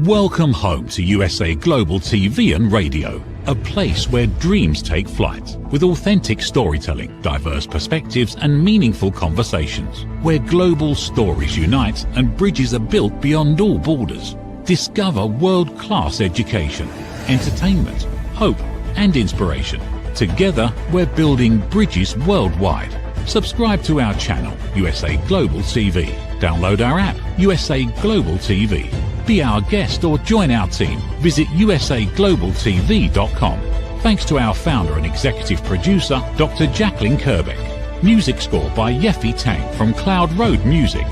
Welcome home to USA Global TV and Radio, a place where dreams take flight, with authentic storytelling, diverse perspectives and meaningful conversations, where global stories unite and bridges are built beyond all borders. Discover world-class education, entertainment, hope and inspiration. Together, we're building bridges worldwide. Subscribe to our channel, USA Global TV. Download our app, USA Global TV. Be our guest or join our team. Visit usaglobaltv.com. Thanks to our founder and executive producer, Dr. Jacalyn Kerbeck. Music score by Yeffy Tang from Cloud Road Music.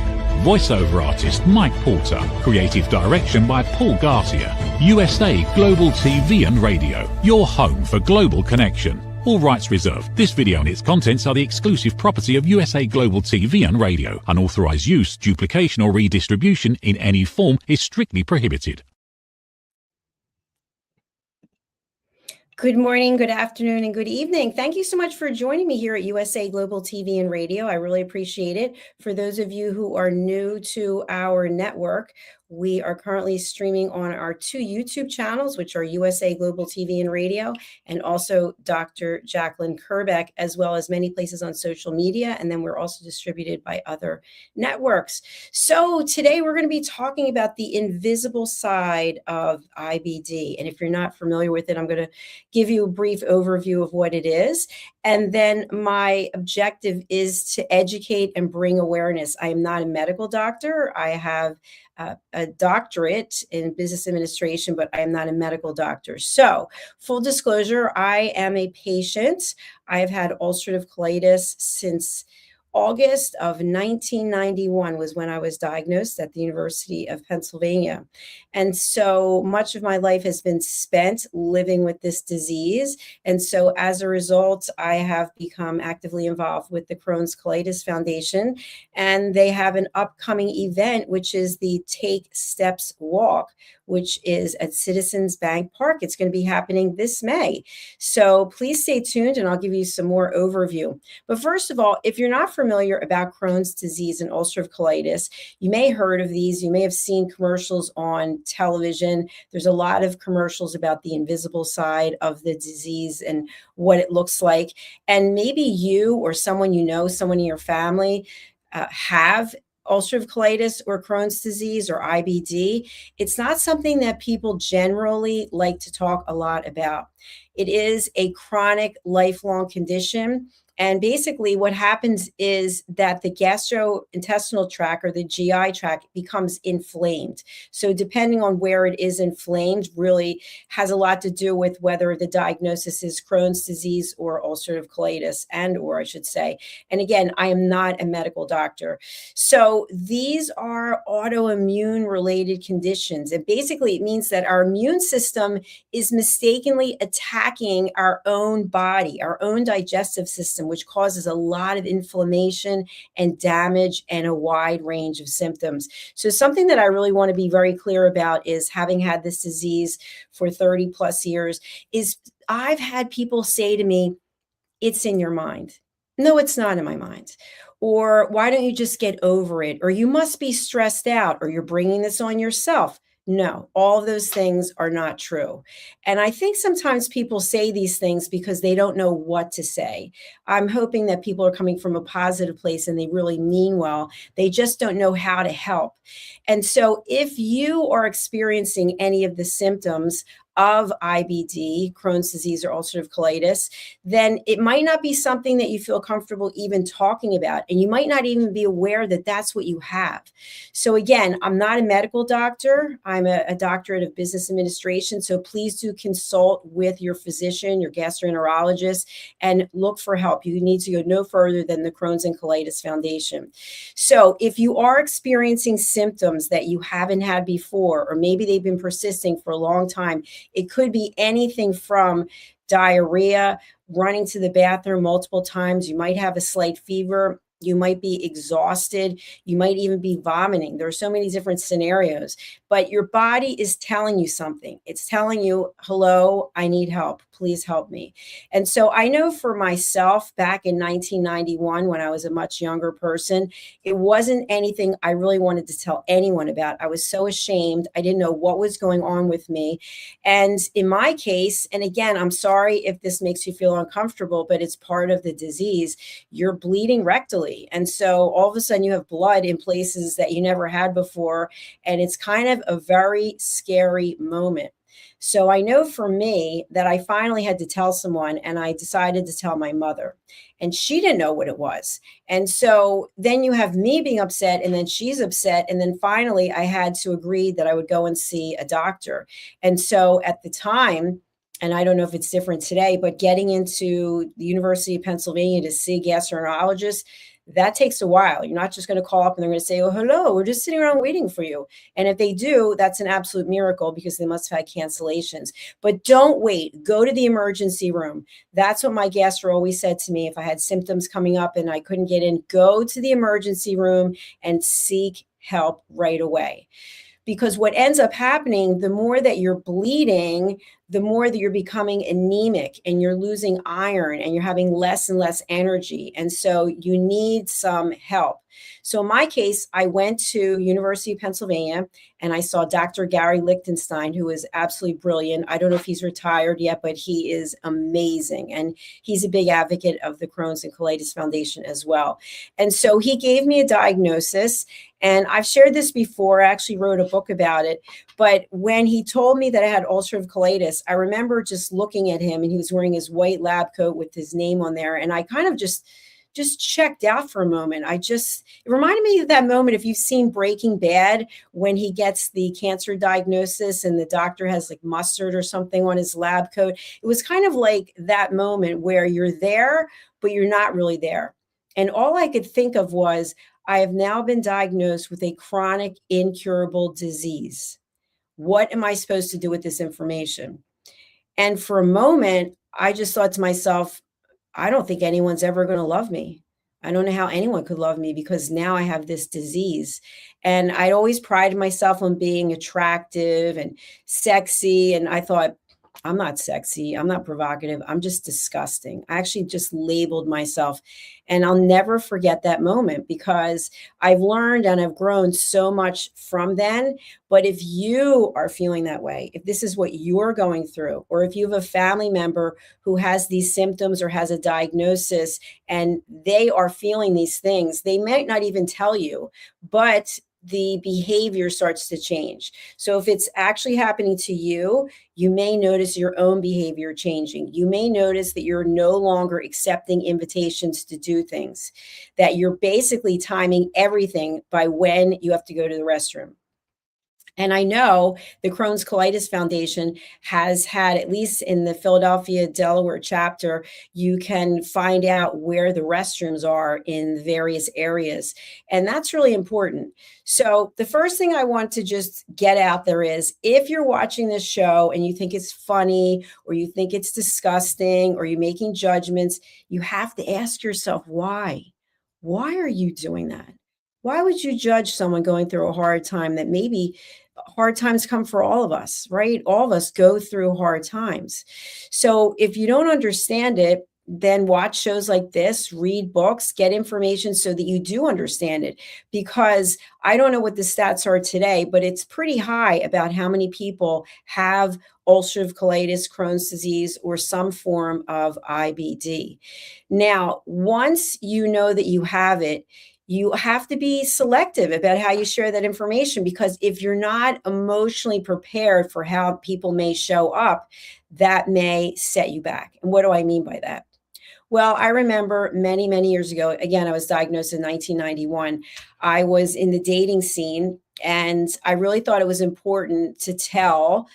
Voiceover artist Mike Porter. Creative direction by Paul Garcia. USA Global TV and Radio. Your home for global connection. All rights reserved. This video and its contents are the exclusive property of USA Global TV and Radio. Unauthorized use, duplication or redistribution in any form is strictly prohibited. Good morning, good afternoon, and good evening. Thank you so much for joining me here at USA Global TV and Radio. I really appreciate it. For those of you who are new to our network, we are currently streaming on our two YouTube channels, which are USA Global TV and Radio, and also Dr. Jacalyn Kerbeck, as well as many places on social media. And then we're also distributed by other networks. So today we're going to be talking about the invisible side of IBD. And if you're not familiar with it, I'm going to give you a brief overview of what it is. And then my objective is to educate and bring awareness. I am not a medical doctor. I have a doctorate in business administration, but I am not a medical doctor. So full disclosure, I am a patient. I have had ulcerative colitis since August of 1991 was when I was diagnosed at the University of Pennsylvania. And so much of my life has been spent living with this disease. And so as a result, I have become actively involved with the Crohn's Colitis Foundation. And they have an upcoming event, which is the Take Steps Walk, which is at Citizens Bank Park. It's going to be happening this May. So please stay tuned and I'll give you some more overview. But first of all, if you're not familiar about Crohn's disease and ulcerative colitis, you may have heard of these. You may have seen commercials on television. There's a lot of commercials about the invisible side of the disease and what it looks like. And maybe you or someone you know, someone in your family have ulcerative colitis or Crohn's disease or IBD. It's not something that people generally like to talk a lot about. It is a chronic, lifelong condition. And basically what happens is that the gastrointestinal tract or the GI tract becomes inflamed. So depending on where it is inflamed really has a lot to do with whether the diagnosis is Crohn's disease or ulcerative colitis or I should say. And again, I am not a medical doctor. So these are autoimmune related conditions. And basically it means that our immune system is mistakenly attacking our own body, our own digestive system, which causes a lot of inflammation and damage and a wide range of symptoms. So something that I really want to be very clear about is, having had this disease for 30 plus years, is I've had people say to me, it's in your mind. No, it's not in my mind. Or why don't you just get over it? Or you must be stressed out, or you're bringing this on yourself. No, all of those things are not true. And I think sometimes people say these things because they don't know what to say. I'm hoping that people are coming from a positive place and they really mean well. They just don't know how to help. And so if you are experiencing any of the symptoms of IBD, Crohn's disease or ulcerative colitis, then it might not be something that you feel comfortable even talking about. And you might not even be aware that that's what you have. So again, I'm not a medical doctor. I'm a doctorate of business administration. So please do consult with your physician, your gastroenterologist, and look for help. You need to go no further than the Crohn's and Colitis Foundation. So if you are experiencing symptoms that you haven't had before, or maybe they've been persisting for a long time, it could be anything from diarrhea, running to the bathroom multiple times. You might have a slight fever. You might be exhausted. You might even be vomiting. There are so many different scenarios, but your body is telling you something. It's telling you, hello, I need help. Please help me. And so I know for myself back in 1991, when I was a much younger person, it wasn't anything I really wanted to tell anyone about. I was so ashamed. I didn't know what was going on with me. And in my case, and again, I'm sorry if this makes you feel uncomfortable, but it's part of the disease, you're bleeding rectally. And so all of a sudden you have blood in places that you never had before. And it's kind of a very scary moment. So I know for me that I finally had to tell someone, and I decided to tell my mother, and she didn't know what it was. And so then you have me being upset, and then she's upset. And then finally I had to agree that I would go and see a doctor. And so at the time, and I don't know if it's different today, but getting into the University of Pennsylvania to see a gastroenterologist, that takes a while. You're not just going to call up and they're going to say, oh, hello, we're just sitting around waiting for you. And if they do, that's an absolute miracle because they must have had cancellations. But don't wait. Go to the emergency room. That's what my gastro always said to me. If I had symptoms coming up and I couldn't get in, go to the emergency room and seek help right away. Because what ends up happening, the more that you're bleeding, the more that you're becoming anemic and you're losing iron and you're having less and less energy. And so you need some help. So in my case, I went to University of Pennsylvania and I saw Dr. Gary Lichtenstein, who is absolutely brilliant. I don't know if he's retired yet, but he is amazing. And he's a big advocate of the Crohn's and Colitis Foundation as well. And so he gave me a diagnosis. And I've shared this before. I actually wrote a book about it. But when he told me that I had ulcerative colitis, I remember just looking at him and he was wearing his white lab coat with his name on there. And I kind of just checked out for a moment. It reminded me of that moment, if you've seen Breaking Bad, when he gets the cancer diagnosis and the doctor has like mustard or something on his lab coat. It was kind of like that moment where you're there, but you're not really there. And all I could think of was, I have now been diagnosed with a chronic incurable disease. What am I supposed to do with this information? And for a moment, I just thought to myself, I don't think anyone's ever going to love me. I don't know how anyone could love me because now I have this disease. And I'd always prided myself on being attractive and sexy. And I thought, I'm not sexy. I'm not provocative. I'm just disgusting. I actually just labeled myself. And I'll never forget that moment because I've learned and I've grown so much from then. But if you are feeling that way, if this is what you're going through, or if you have a family member who has these symptoms or has a diagnosis and they are feeling these things, they might not even tell you, but the behavior starts to change. So if it's actually happening to you, you may notice your own behavior changing. You may notice that you're no longer accepting invitations to do things, that you're basically timing everything by when you have to go to the restroom. And I know the Crohn's Colitis Foundation has had, at least in the Philadelphia, Delaware chapter, you can find out where the restrooms are in various areas. And that's really important. So the first thing I want to just get out there is, if you're watching this show and you think it's funny, or you think it's disgusting, or you're making judgments, you have to ask yourself, why? Why are you doing that? Why would you judge someone going through a hard time? That maybe hard times come for all of us, right? All of us go through hard times. So if you don't understand it, then watch shows like this, read books, get information so that you do understand it. Because I don't know what the stats are today, but it's pretty high about how many people have ulcerative colitis, Crohn's disease, or some form of IBD. Now, once you know that you have it, you have to be selective about how you share that information, because if you're not emotionally prepared for how people may show up, that may set you back. And what do I mean by that? Well, I remember many, many years ago, again, I was diagnosed in 1991. I was in the dating scene, and I really thought it was important to tell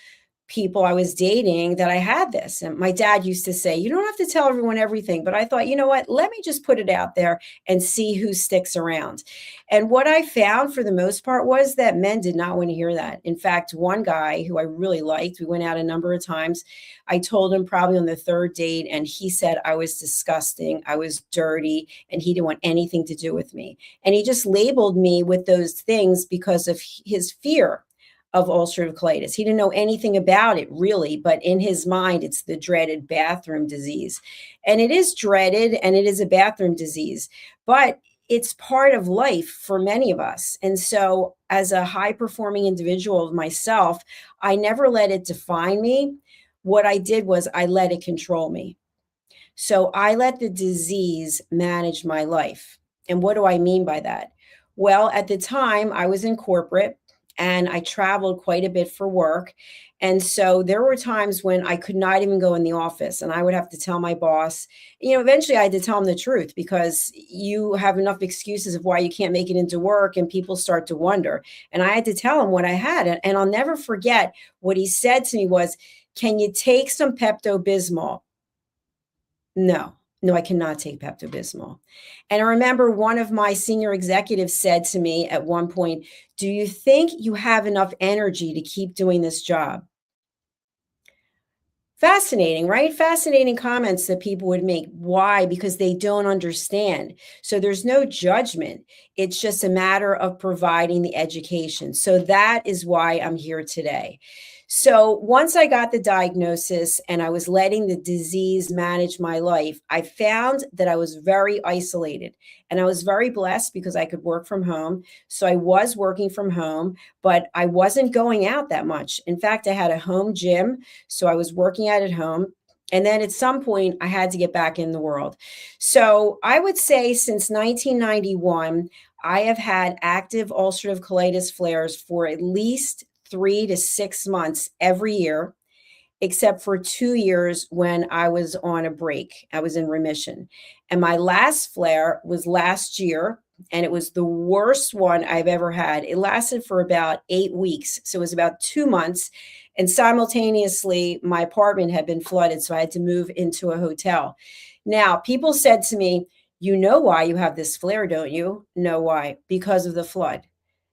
people I was dating that I had this. And my dad used to say, you don't have to tell everyone everything. But I thought, you know what, let me just put it out there and see who sticks around. And what I found for the most part was that men did not want to hear that. In fact, one guy who I really liked, we went out a number of times. I told him probably on the third date, and he said I was disgusting, I was dirty, and he didn't want anything to do with me. And he just labeled me with those things because of his fear of ulcerative colitis. He didn't know anything about it really, but in his mind, it's the dreaded bathroom disease. And it is dreaded and it is a bathroom disease, but it's part of life for many of us. And so, as a high performing individual myself, I never let it define me. What I did was I let it control me. So I let the disease manage my life. And what do I mean by that? Well, at the time, I was in corporate and I traveled quite a bit for work. And so there were times when I could not even go in the office and I would have to tell my boss, eventually I had to tell him the truth because you have enough excuses of why you can't make it into work and people start to wonder. And I had to tell him what I had. And I'll never forget what he said to me was, "Can you take some Pepto-Bismol?" No, no, I cannot take Pepto-Bismol. And I remember one of my senior executives said to me at one point, "Do you think you have enough energy to keep doing this job?" Fascinating, right? Fascinating comments that people would make. Why? Because they don't understand. So there's no judgment. It's just a matter of providing the education. So that is why I'm here today. So once I got the diagnosis and I was letting the disease manage my life, I found that I was very isolated. And I was very blessed because I could work from home. So I was working from home, but I wasn't going out that much. In fact, I had a home gym. So I was working out at home. And then at some point, I had to get back in the world. So I would say since 1991, I have had active ulcerative colitis flares for at least 3 to 6 months every year, except for 2 years when I was on a break. I was in remission. And my last flare was last year, and it was the worst one I've ever had. It lasted for about 8 weeks. So it was about 2 months. And simultaneously, my apartment had been flooded. So I had to move into a hotel. Now, people said to me, "You know why you have this flare, don't you?" "No, why?" "Because of the flood."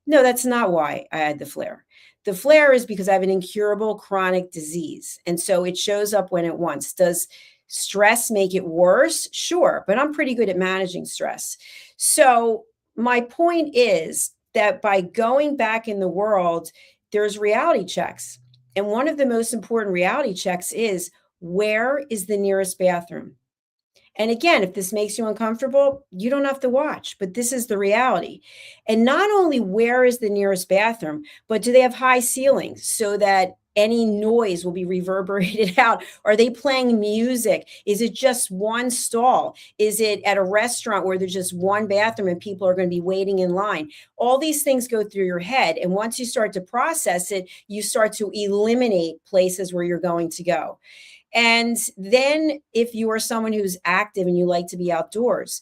No, that's not why I had the flare. The flare is because I have an incurable chronic disease. And so it shows up when it wants. Does stress make it worse? Sure, but I'm pretty good at managing stress. So my point is that by going back in the world, there's reality checks. And one of the most important reality checks is, where is the nearest bathroom? And again, if this makes you uncomfortable, you don't have to watch, but this is the reality. And not only where is the nearest bathroom, but do they have high ceilings so that any noise will be reverberated out? Are they playing music? Is it just one stall? Is it at a restaurant where there's just one bathroom and people are going to be waiting in line? All these things go through your head. And once you start to process it, you start to eliminate places where you're going to go. And then if you are someone who's active and you like to be outdoors,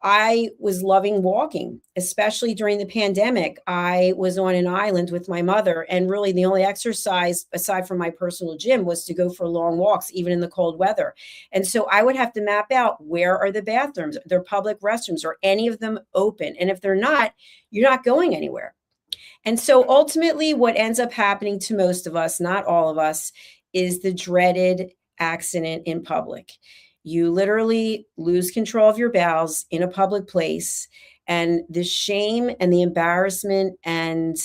I was loving walking, especially during the pandemic. I was on an island with my mother, and really the only exercise aside from my personal gym was to go for long walks, even in the cold weather. And so I would have to map out, where are the bathrooms, their public restrooms, are any of them open? And if they're not, you're not going anywhere. And so ultimately, what ends up happening to most of us, not all of us, is the dreaded accident in public. You literally lose control of your bowels in a public place, and the shame and the embarrassment and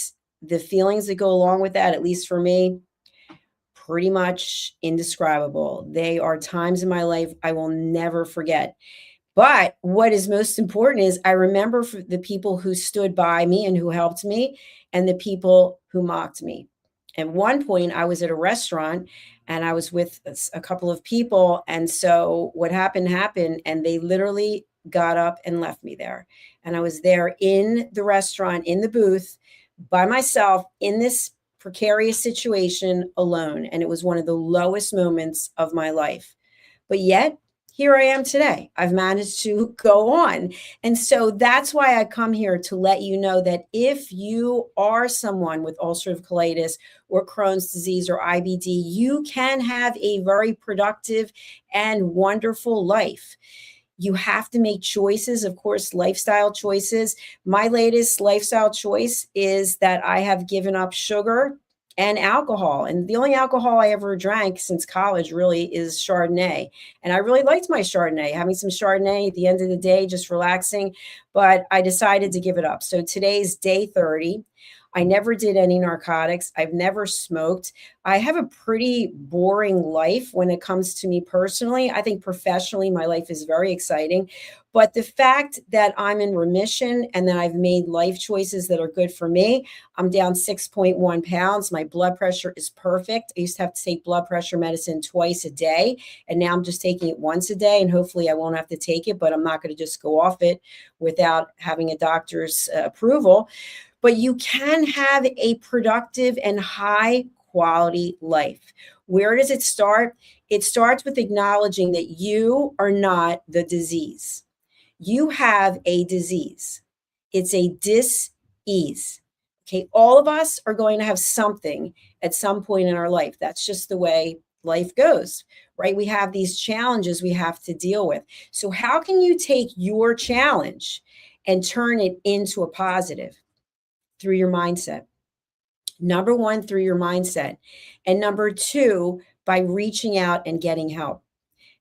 the feelings that go along with that, at least for me, pretty much indescribable. They are times in my life I will never forget. But what is most important is I remember the people who stood by me and who helped me, and the people who mocked me. At one point, I was at a restaurant and I was with a couple of people. And so what happened, and they literally got up and left me there. And I was there in the restaurant, in the booth, by myself, in this precarious situation alone. And it was one of the lowest moments of my life. But yet, here I am today. I've managed to go on. And so that's why I come here to let you know that if you are someone with ulcerative colitis or Crohn's disease or IBD, you can have a very productive and wonderful life. You have to make choices, of course, lifestyle choices. My latest lifestyle choice is that I have given up sugar and alcohol. And the only alcohol I ever drank since college really is Chardonnay. And I really liked my Chardonnay, having some Chardonnay at the end of the day, just relaxing. But I decided to give it up. So today's day 30. I never did any narcotics. I've never smoked. I have a pretty boring life when it comes to me personally. I think professionally, my life is very exciting. But the fact that I'm in remission and that I've made life choices that are good for me, I'm down 6.1 pounds. My blood pressure is perfect. I used to have to take blood pressure medicine twice a day, and now I'm just taking it once a day. And hopefully I won't have to take it, but I'm not going to just go off it without having a doctor's approval. But you can have a productive and high quality life. Where does it start? It starts with acknowledging that you are not the disease. You have a disease. It's a dis-ease. Okay, all of us are going to have something at some point in our life. That's just the way life goes, right? We have these challenges we have to deal with. So how can you take your challenge and turn it into a positive? Through your mindset. Number one, through your mindset. And number two, by reaching out and getting help.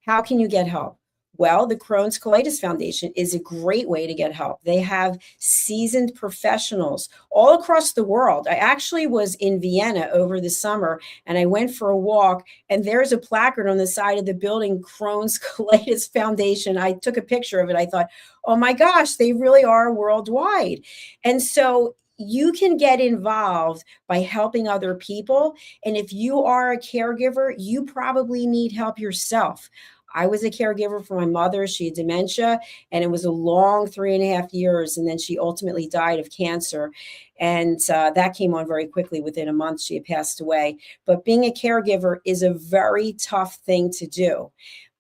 How can you get help? Well, the Crohn's Colitis Foundation is a great way to get help. They have seasoned professionals all across the world. I actually was in Vienna over the summer, and I went for a walk, and there's a placard on the side of the building, Crohn's Colitis Foundation. I took a picture of it. I thought, oh my gosh, they really are worldwide. And so you can get involved by helping other people. And if you are a caregiver, you probably need help yourself. I was a caregiver for my mother. She had dementia, and it was a long 3.5 years. And then she ultimately died of cancer. And that came on very quickly. Within a month, she had passed away. But being a caregiver is a very tough thing to do.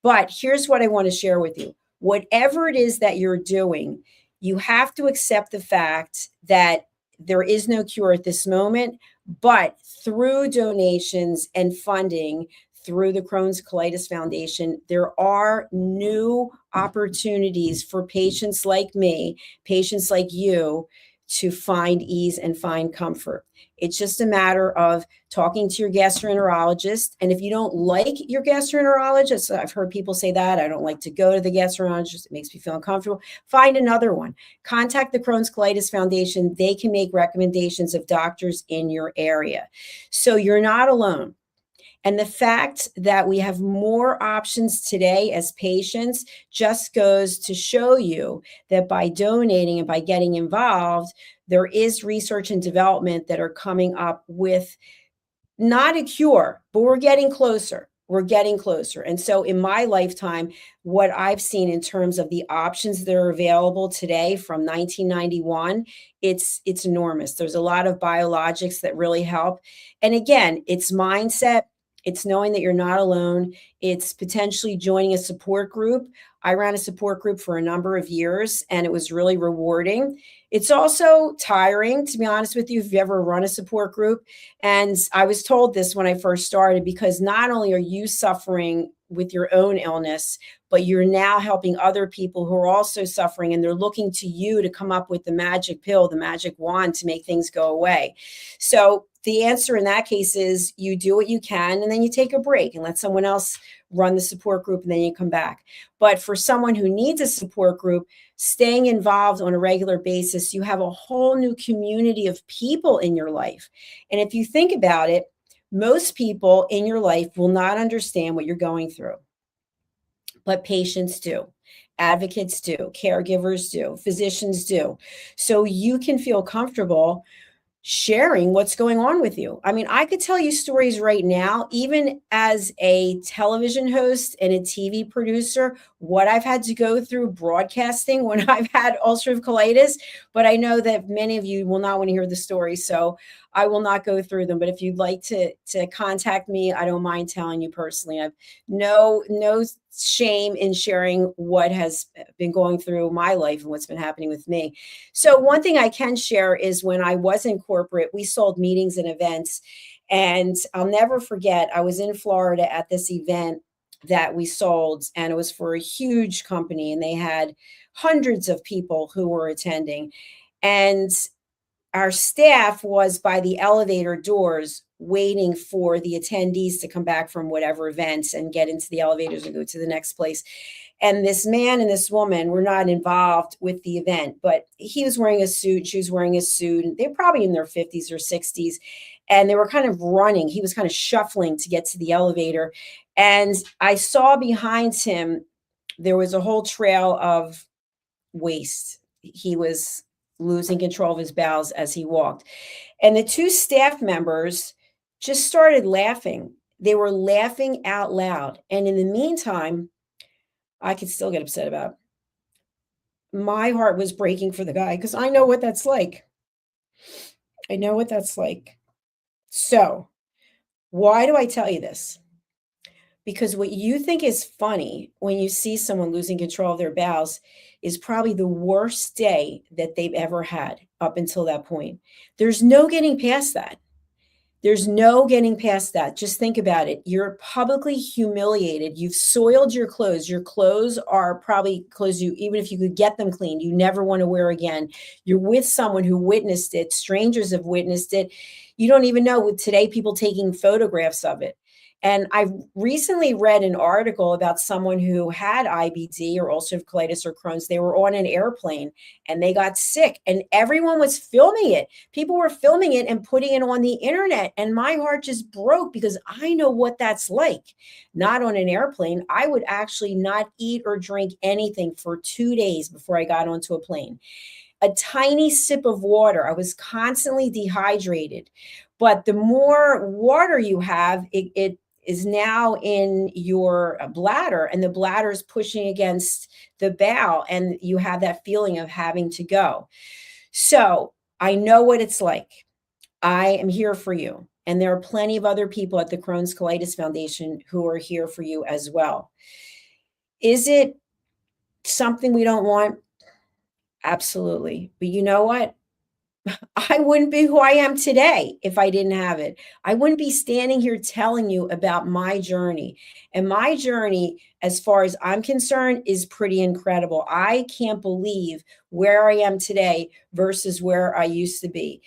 But here's what I want to share with you. Whatever it is that you're doing, you have to accept the fact that there is no cure at this moment, but through donations and funding through the Crohn's Colitis Foundation, there are new opportunities for patients like me, patients like you, to find ease and find comfort. It's just a matter of talking to your gastroenterologist. And if you don't like your gastroenterologist, I've heard people say that, I don't like to go to the gastroenterologist, it makes me feel uncomfortable. Find another one. Contact the Crohn's Colitis Foundation. They can make recommendations of doctors in your area. So you're not alone. And the fact that we have more options today as patients just goes to show you that by donating and by getting involved, there is research and development that are coming up with not a cure, but we're getting closer. We're getting closer. And so in my lifetime, what I've seen in terms of the options that are available today from 1991, it's enormous. There's a lot of biologics that really help. And again, it's mindset. It's knowing that you're not alone. It's potentially joining a support group. I ran a support group for a number of years, and it was really rewarding. It's also tiring, to be honest with you, if you ever run a support group. And I was told this when I first started, because not only are you suffering with your own illness, but you're now helping other people who are also suffering, and they're looking to you to come up with the magic pill, the magic wand to make things go away. So the answer in that case is you do what you can, and then you take a break and let someone else run the support group, and then you come back. But for someone who needs a support group, staying involved on a regular basis, you have a whole new community of people in your life. And if you think about it, most people in your life will not understand what you're going through, but patients do. Advocates do, caregivers do, physicians do. So you can feel comfortable sharing what's going on with you. I mean, I could tell you stories right now, even as a television host and a TV producer, what I've had to go through broadcasting when I've had ulcerative colitis, but I know that many of you will not want to hear the story, so I will not go through them. But if you'd like to contact me, I don't mind telling you personally. I've no shame in sharing what has been going through my life and what's been happening with me. So one thing I can share is when I was in corporate, we sold meetings and events. And I'll never forget, I was in Florida at this event that we sold, and it was for a huge company, and they had hundreds of people who were attending. And our staff was by the elevator doors waiting for the attendees to come back from whatever events and get into the elevators and go to the next place. And this man and this woman were not involved with the event, but he was wearing a suit, she was wearing a suit, and they're probably in their 50s or 60s. And they were kind of running. He was kind of shuffling to get to the elevator. And I saw behind him, there was a whole trail of waste. He was losing control of his bowels as he walked. And the two staff members just started laughing. They were laughing out loud. And in the meantime, I could still get upset about it. My heart was breaking for the guy because I know what that's like. I know what that's like. So why do I tell you this? Because what you think is funny when you see someone losing control of their bowels is probably the worst day that they've ever had up until that point. There's no getting past that. There's no getting past that. Just think about it. You're publicly humiliated. You've soiled your clothes. Your clothes are probably clothes you, even if you could get them clean, you never want to wear again. You're with someone who witnessed it. Strangers have witnessed it. You don't even know, with today, people taking photographs of it. And I recently read an article about someone who had IBD or ulcerative colitis or Crohn's. They were on an airplane and they got sick and everyone was filming it. People were filming it and putting it on the internet. And my heart just broke because I know what that's like. Not on an airplane. I would actually not eat or drink anything for 2 days before I got onto a plane. A tiny sip of water. I was constantly dehydrated. But the more water you have, it is now in your bladder, and the bladder is pushing against the bowel, and you have that feeling of having to go. So I know what it's like. I am here for you. And there are plenty of other people at the Crohn's Colitis Foundation who are here for you as well. Is it something we don't want? Absolutely. But you know what? I wouldn't be who I am today if I didn't have it. I wouldn't be standing here telling you about my journey. And my journey, as far as I'm concerned, is pretty incredible. I can't believe where I am today versus where I used to be.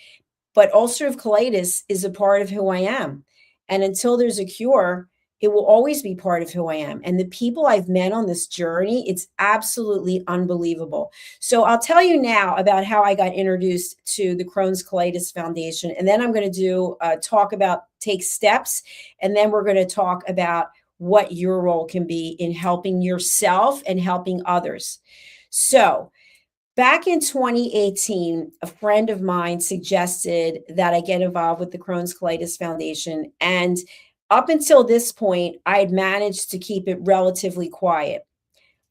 But ulcerative colitis is a part of who I am. And until there's a cure, it will always be part of who I am. And the people I've met on this journey, it's absolutely unbelievable. So I'll tell you now about how I got introduced to the Crohn's Colitis Foundation. And then I'm going to take steps. And then we're going to talk about what your role can be in helping yourself and helping others. So back in 2018, a friend of mine suggested that I get involved with the Crohn's Colitis Foundation. And up until this point, I had managed to keep it relatively quiet.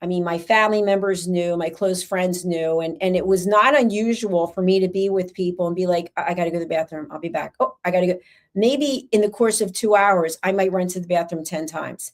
I mean, my family members knew, my close friends knew, and it was not unusual for me to be with people and be like, I got to go to the bathroom. I'll be back. Oh, I got to go. Maybe in the course of 2 hours, I might run to the bathroom 10 times.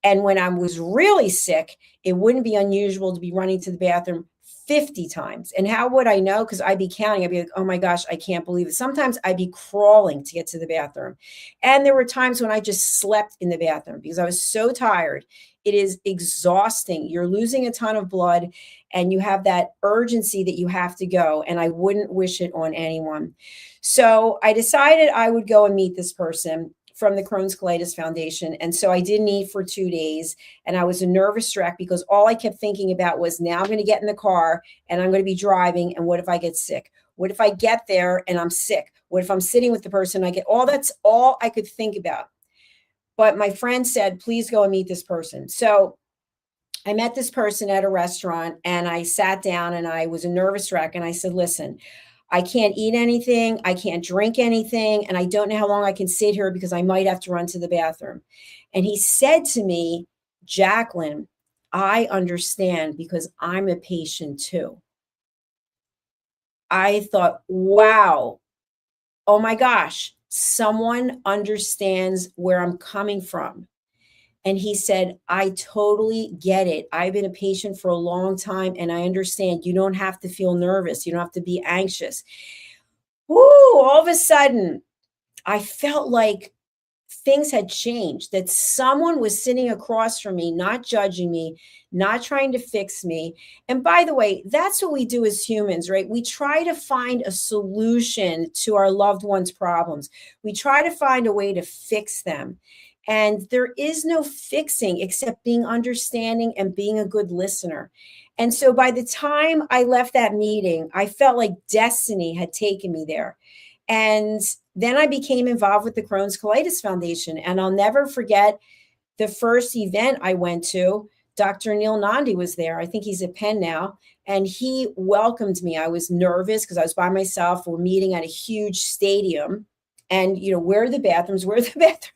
And when I was really sick, it wouldn't be unusual to be running to the bathroom 50 times. And how would I know? Because I'd be counting. I'd be like, oh my gosh, I can't believe it. Sometimes I'd be crawling to get to the bathroom. And there were times when I just slept in the bathroom because I was so tired. It is exhausting. You're losing a ton of blood and you have that urgency that you have to go. And I wouldn't wish it on anyone. So I decided I would go and meet this person from the Crohn's Colitis Foundation. And so I didn't eat for 2 days. And I was a nervous wreck because all I kept thinking about was, now I'm going to get in the car and I'm going to be driving. And what if I get sick? What if I get there and I'm sick? What if I'm sitting with the person? That's all I could think about. But my friend said, please go and meet this person. So I met this person at a restaurant and I sat down and I was a nervous wreck. And I said, listen, I can't eat anything. I can't drink anything. And I don't know how long I can sit here because I might have to run to the bathroom. And he said to me, Jacalyn, I understand because I'm a patient too. I thought, wow, oh my gosh, someone understands where I'm coming from. And he said, I totally get it. I've been a patient for a long time and I understand you don't have to feel nervous. You don't have to be anxious. Woo, all of a sudden, I felt like things had changed, that someone was sitting across from me, not judging me, not trying to fix me. And by the way, that's what we do as humans, right? We try to find a solution to our loved ones' problems. We try to find a way to fix them. And there is no fixing except being understanding and being a good listener. And so by the time I left that meeting, I felt like destiny had taken me there. And then I became involved with the Crohn's Colitis Foundation. And I'll never forget the first event I went to. Dr. Neil Nandi was there. I think he's at Penn now. And he welcomed me. I was nervous because I was by myself. We're meeting at a huge stadium. And, where are the bathrooms? Where are the bathrooms?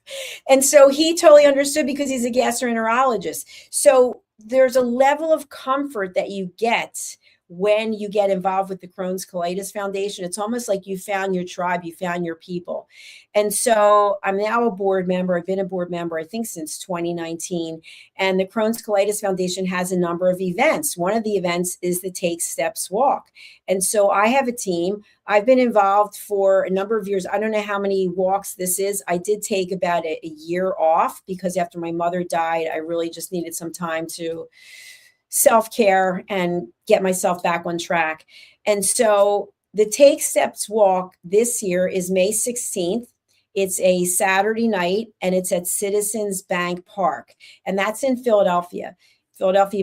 And so he totally understood because he's a gastroenterologist. So there's a level of comfort that you get when you get involved with the Crohn's Colitis Foundation. It's almost like you found your tribe, you found your people. And so I'm now a board member. I've been a board member, I think, since 2019. And the Crohn's Colitis Foundation has a number of events. One of the events is the Take Steps Walk. And so I have a team. I've been involved for a number of years. I don't know how many walks this is. I did take about a year off because after my mother died, I really just needed some time to self-care and get myself back on track. And so the Take Steps Walk this year is May 16th. It's a Saturday night and it's at Citizens Bank Park. And that's in Philadelphia,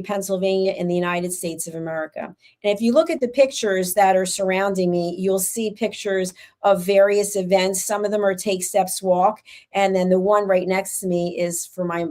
Pennsylvania, in the United States of America. And if you look at the pictures that are surrounding me, you'll see pictures of various events. Some of them are Take Steps Walk. And then the one right next to me is for my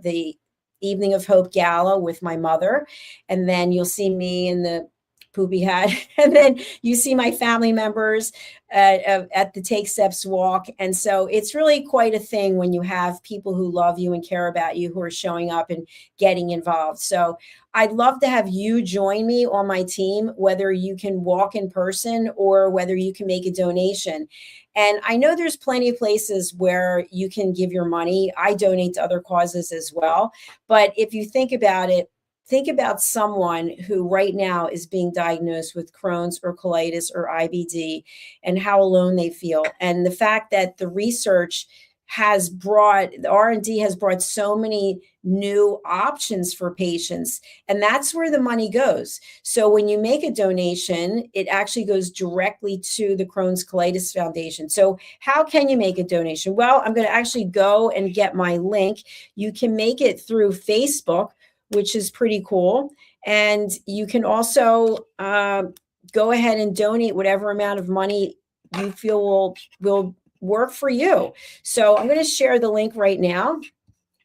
the Evening of Hope Gala with my mother. And then you'll see me in the poopy hat. And then you see my family members at the Take Steps Walk. And so it's really quite a thing when you have people who love you and care about you who are showing up and getting involved. So I'd love to have you join me on my team, whether you can walk in person or whether you can make a donation. And I know there's plenty of places where you can give your money. I donate to other causes as well. But if you think about it, think about someone who right now is being diagnosed with Crohn's or colitis or IBD and how alone they feel. And the fact that the research has brought, the R&D has brought so many new options for patients, and that's where the money goes. So when you make a donation, it actually goes directly to the Crohn's Colitis Foundation. So how can you make a donation? Well, I'm going to actually go and get my link. You can make it through Facebook, which is pretty cool. And you can also go ahead and donate whatever amount of money you feel will work for you. So I'm going to share the link right now.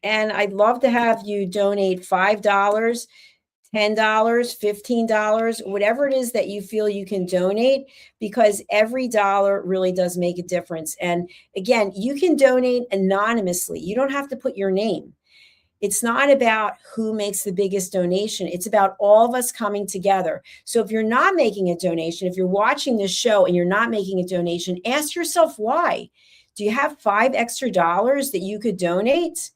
And I'd love to have you donate $5, $10, $15, whatever it is that you feel you can donate, because every dollar really does make a difference. And again, you can donate anonymously. You don't have to put your name. It's not about who makes the biggest donation. It's about all of us coming together. So if you're not making a donation, if you're watching this show and you're not making a donation, ask yourself why. Do you have $5 extra that you could donate?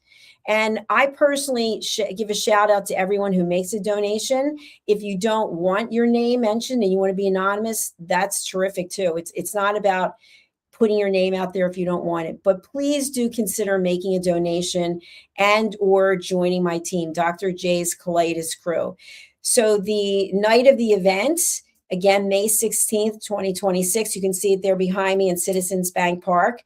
And I personally give a shout out to everyone who makes a donation. If you don't want your name mentioned and you want to be anonymous, that's terrific too. It's not about putting your name out there if you don't want it, but please do consider making a donation and or joining my team, Dr. J's Colitis Crew. So the night of the event, again, May 16th, 2026, you can see it there behind me in Citizens Bank Park.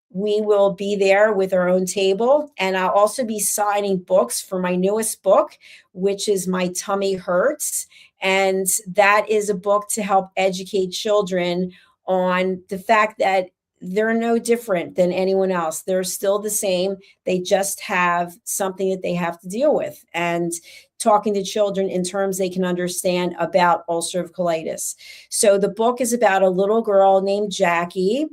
We will be there with our own table, and I'll also be signing books for my newest book, which is My Tummy Hurts. And that is a book to help educate children on the fact that they're no different than anyone else. They're still the same. They just have something that they have to deal with. And talking to children in terms they can understand about ulcerative colitis. So the book is about a little girl named Jackie,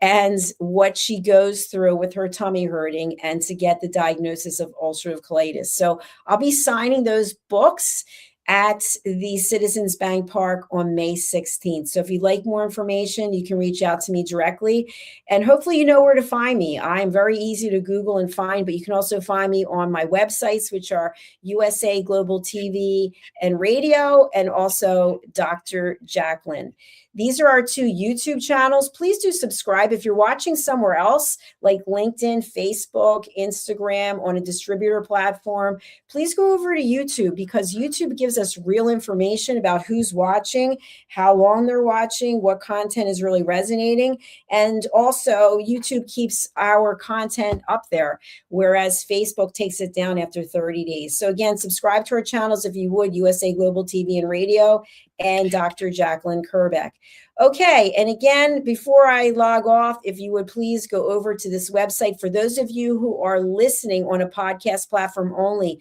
and what she goes through with her tummy hurting and to get the diagnosis of ulcerative colitis. So I'll be signing those books at the Citizens Bank Park on May 16th. So if you'd like more information, you can reach out to me directly, and hopefully you know where to find me. I'm very easy to Google and find, but you can also find me on my websites, which are USA Global TV and Radio, and also Dr. Jacalyn. These are our 2 YouTube channels. Please do subscribe. If you're watching somewhere else, like LinkedIn, Facebook, Instagram, on a distributor platform, please go over to YouTube, because YouTube gives us real information about who's watching, how long they're watching, what content is really resonating. And also, YouTube keeps our content up there, whereas Facebook takes it down after 30 days. So again, subscribe to our channels if you would, USA Global TV and Radio and Dr. Jacalyn Kerbeck. Okay, and again, before I log off, if you would please go over to this website. For those of you who are listening on a podcast platform only,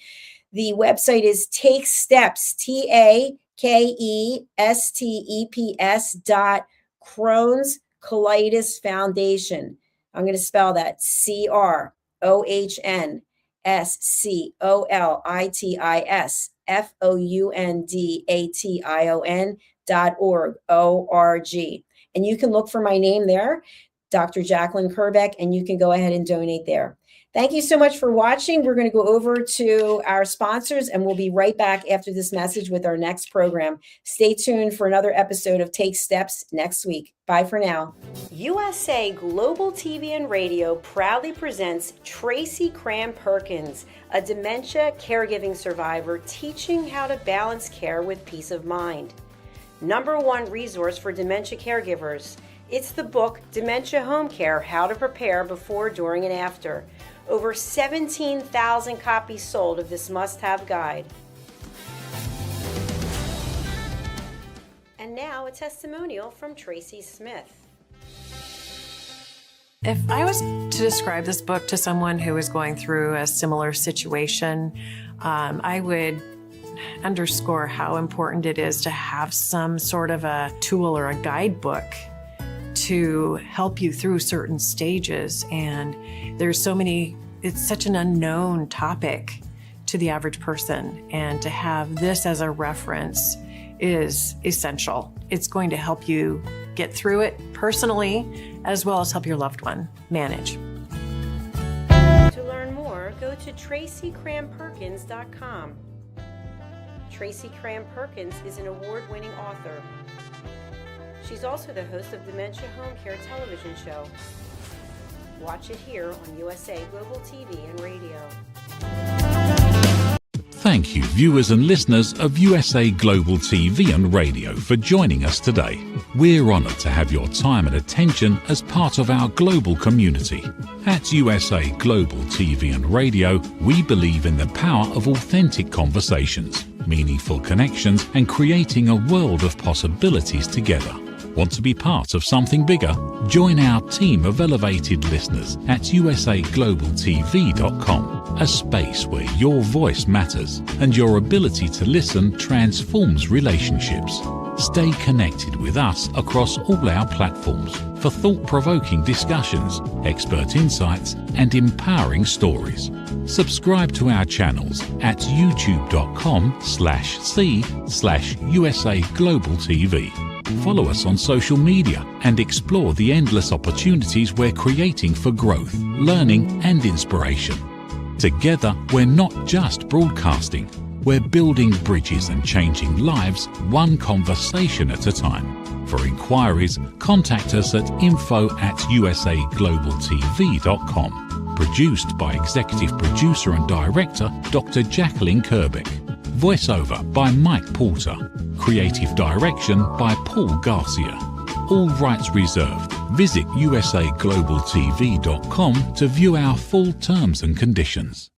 the website is Take Steps, TAKESTEPS .CROHN'S Foundation. I'm going to spell that CROHN'S and you can look for my name there, Dr. Jacalyn Kerbeck, and you can go ahead and donate there. Thank you so much for watching. We're going to go over to our sponsors, and we'll be right back after this message with our next program. Stay tuned for another episode of Take Steps next week. Bye for now. USA Global TV and Radio proudly presents Tracy Cram-Perkins, a dementia caregiving survivor teaching how to balance care with peace of mind. #1 resource for dementia caregivers. It's the book Dementia Home Care: How to Prepare Before, During, and After. Over 17,000 copies sold of this must-have guide. And now a testimonial from Tracy Smith. If I was to describe this book to someone who is going through a similar situation, I would underscore how important it is to have some sort of a tool or a guidebook to help you through certain stages. And there's so many, it's such an unknown topic to the average person. And to have this as a reference is essential. It's going to help you get through it personally, as well as help your loved one manage. To learn more, go to TracyCramPerkins.com. Tracy Cram-Perkins is an award-winning author. She's also the host of Dementia Home Care television show. Watch it here on USA Global TV and Radio. Thank you, viewers and listeners of USA Global TV and Radio, for joining us today. We're honoured to have your time and attention as part of our global community. At USA Global TV and Radio, we believe in the power of authentic conversations, meaningful connections, and creating a world of possibilities together. Want to be part of something bigger? Join our team of elevated listeners at usaglobaltv.com, a space where your voice matters and your ability to listen transforms relationships. Stay connected with us across all our platforms for thought-provoking discussions, expert insights, and empowering stories. Subscribe to our channels at youtube.com/c/USA Global TV. Follow us on social media and explore the endless opportunities we're creating for growth, learning, and inspiration. Together, we're not just broadcasting, we're building bridges and changing lives one conversation at a time. For inquiries, contact us at info@usaglobaltv.com. Produced by Executive Producer and Director Dr. Jacalyn Kerbeck. Voiceover by Mike Porter. Creative direction by Paul Garcia. All rights reserved. Visit usaglobaltv.com to view our full terms and conditions.